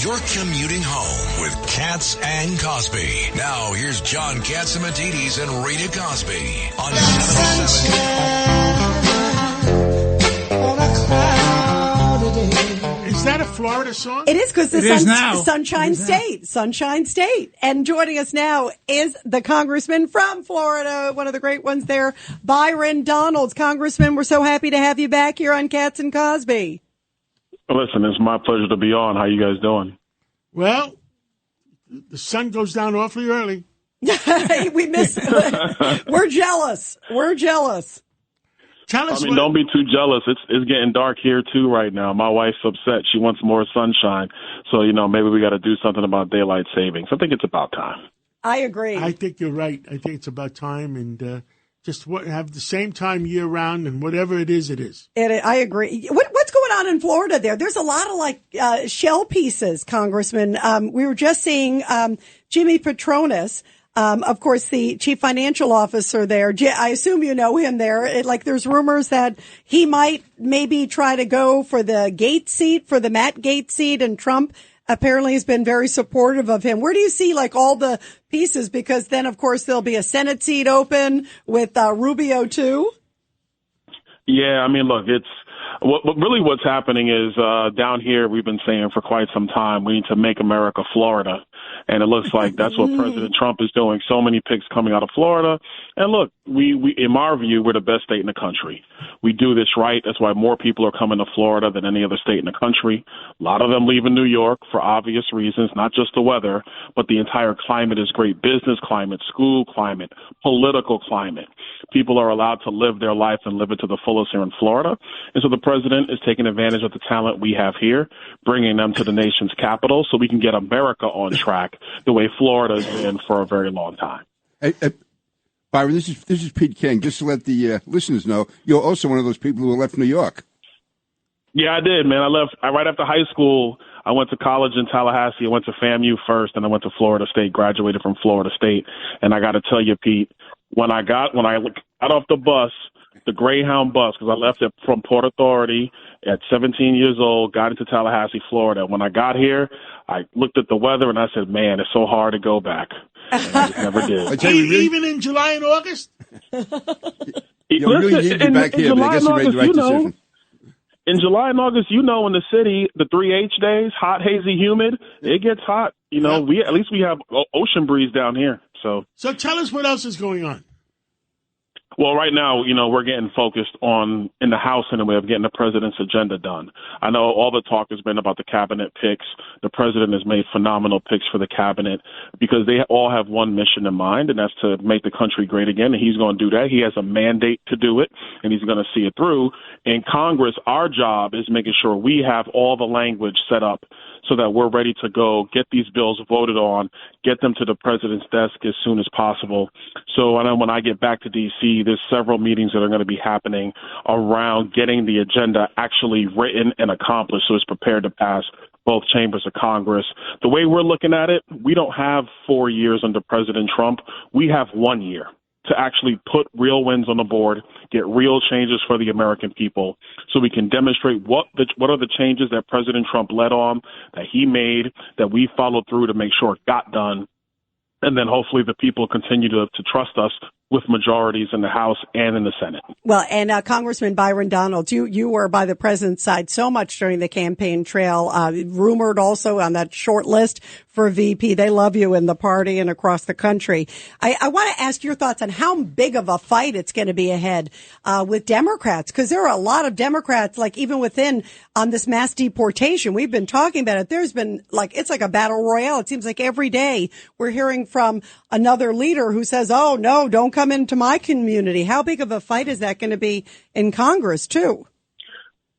You're commuting home with Katz and Cosby. Now, here's John Katzimatidis and Rita Cosby on 77. Is that a Florida song? It is, because it's Sunshine State. Sunshine State. And joining us now is the congressman from Florida, one of the great ones there, Byron Donalds. Congressman, we're so happy to have you back here on Katz and Cosby. Listen, it's my pleasure to be on. How you guys doing? Well, the sun goes down awfully early. We miss. We're jealous. We're jealous. Tell us. Don't be too jealous. It's getting dark here too right now. My wife's upset. She wants more sunshine. So maybe we got to do something about daylight savings. I think it's about time. I agree. I think you're right. I think it's about time, and just have the same time year round, and whatever it is, it is. I agree. What's going on in Florida there? There's a lot of shell pieces, Congressman. We were just seeing Jimmy Petronas, of course, the chief financial officer there. I assume you know him there. There's rumors that he might maybe try to go for the Gates seat, for the Matt Gates seat, and Trump apparently has been very supportive of him. Where do you see all the pieces? Because then, of course, there'll be a Senate seat open with Rubio too. Yeah, look, it's what's happening is down here we've been saying for quite some time we need to make America Florida. And it looks like that's what President Trump is doing. So many picks coming out of Florida. And look, we in our view, we're the best state in the country. We do this right. That's why more people are coming to Florida than any other state in the country. A lot of them leaving New York for obvious reasons, not just the weather, but the entire climate is great. Business climate, school climate, political climate. People are allowed to live their life and live it to the fullest here in Florida. And so the president is taking advantage of the talent we have here, bringing them to the nation's capital so we can get America on track the way Florida's been for a very long time. Byron, this is Pete King. Just to let the listeners know, you're also one of those people who left New York. Yeah, I did, man. I left right after high school. I went to college in Tallahassee. I went to FAMU first, and I went to Florida State, graduated from Florida State. And I got to tell you, Pete, when I got off the bus, the Greyhound bus, because I left it from Port Authority at 17 years old, got into Tallahassee, Florida. When I got here, I looked at the weather and I said, man, it's so hard to go back. And I just never did. Even in July and August? You really need to be back here, but I guess you made the right decision. In July and August, in the city, the 3H days, hot, hazy, humid, it gets hot. At least we have ocean breeze down here. So tell us what else is going on. Well, right now, we're getting focused on, in the House anyway, of getting the president's agenda done. I know all the talk has been about the cabinet picks. The president has made phenomenal picks for the cabinet because they all have one mission in mind, and that's to make the country great again, and he's going to do that. He has a mandate to do it, and he's going to see it through. In Congress, our job is making sure we have all the language set up so that we're ready to go, get these bills voted on, get them to the president's desk as soon as possible. So I know when I get back to D.C., there's several meetings that are going to be happening around getting the agenda actually written and accomplished so it's prepared to pass both chambers of Congress. The way we're looking at it, we don't have 4 years under President Trump. We have 1 year to actually put real wins on the board, get real changes for the American people so we can demonstrate what are the changes that President Trump led on, that he made, that we followed through to make sure it got done. And then hopefully the people continue to trust us with majorities in the House and in the Senate. Well, and Congressman Byron Donalds, you were by the president's side so much during the campaign trail, rumored also on that short list for VP. They love you in the party and across the country. I want to ask your thoughts on how big of a fight it's going to be ahead with Democrats, because there are a lot of Democrats, even within on this mass deportation. We've been talking about it. There's been it's like a battle royale. It seems like every day we're hearing from another leader who says, oh, no, don't come into my community. How big of a fight is that going to be in Congress, too?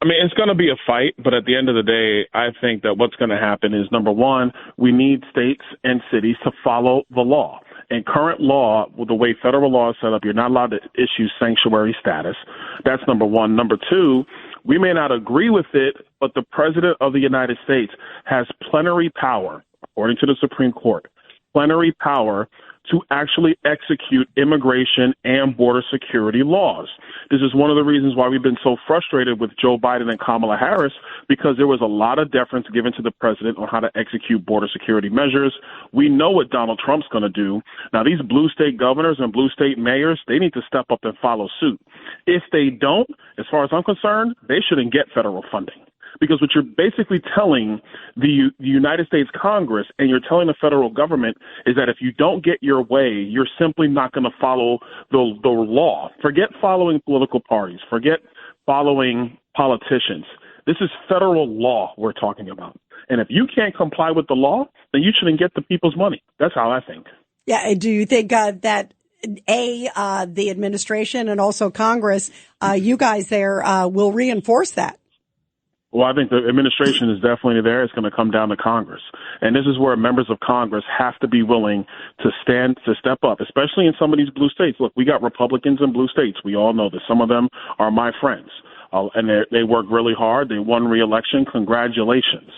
It's going to be a fight, but at the end of the day, I think that what's going to happen is, number one, we need states and cities to follow the law. And current law, the way federal law is set up, you're not allowed to issue sanctuary status. That's number one. Number two, we may not agree with it, but the president of the United States has plenary power, according to the Supreme Court, plenary power to actually execute immigration and border security laws. This is one of the reasons why we've been so frustrated with Joe Biden and Kamala Harris, because there was a lot of deference given to the president on how to execute border security measures. We know what Donald Trump's going to do. Now, these blue state governors and blue state mayors, they need to step up and follow suit. If they don't, as far as I'm concerned, they shouldn't get federal funding. Because what you're basically telling the United States Congress and you're telling the federal government is that if you don't get your way, you're simply not going to follow the law. Forget following political parties. Forget following politicians. This is federal law we're talking about. And if you can't comply with the law, then you shouldn't get the people's money. That's how I think. Yeah. Do you think that the administration and also Congress, you guys there, will reinforce that? Well, I think the administration is definitely there. It's going to come down to Congress. And this is where members of Congress have to be willing to step up, especially in some of these blue states. Look, we got Republicans in blue states. We all know that some of them are my friends. And they work really hard. They won re-election. Congratulations.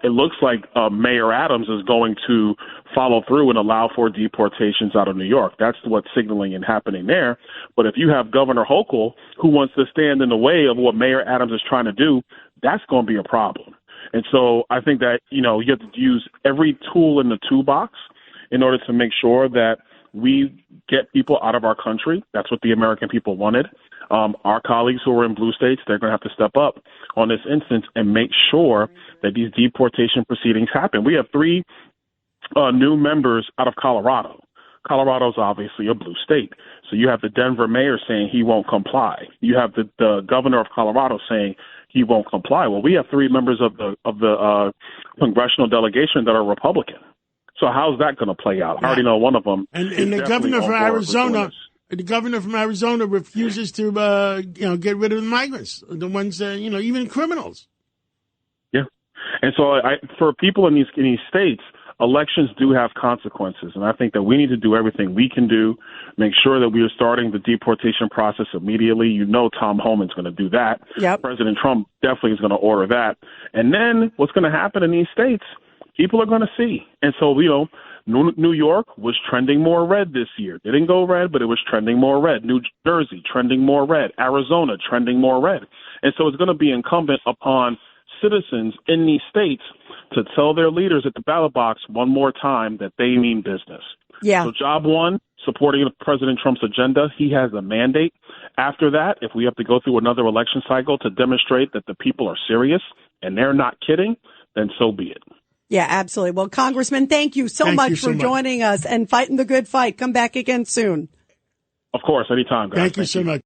It looks like Mayor Adams is going to follow through and allow for deportations out of New York. That's what's signaling and happening there. But if you have Governor Hochul who wants to stand in the way of what Mayor Adams is trying to do, that's going to be a problem. And so I think that, you have to use every tool in the toolbox in order to make sure that we get people out of our country. That's what the American people wanted. Our colleagues who are in blue states, they're going to have to step up on this instance and make sure that these deportation proceedings happen. We have 3 new members out of Colorado. Colorado's obviously a blue state. So you have the Denver mayor saying he won't comply. You have the governor of Colorado saying he won't comply. Well, we have 3 members of the congressional delegation that are Republican. So how's that going to play out? I already know one of them. And the governor from Arizona. The governor from Arizona refuses to, get rid of the migrants, the ones, even criminals. Yeah. And so for people in these states, elections do have consequences. And I think that we need to do everything we can do, make sure that we are starting the deportation process immediately. Tom Homan's going to do that. Yep. President Trump definitely is going to order that. And then what's going to happen in these states, people are going to see. And so, New York was trending more red this year. It didn't go red, but it was trending more red. New Jersey trending more red. Arizona trending more red. And so it's going to be incumbent upon citizens in these states to tell their leaders at the ballot box one more time that they mean business. Yeah. So job one, supporting President Trump's agenda. He has a mandate. After that, if we have to go through another election cycle to demonstrate that the people are serious and they're not kidding, then so be it. Yeah, absolutely. Well, Congressman, thank you so much for joining us and fighting the good fight. Come back again soon. Of course, anytime, guys. Thank you so much.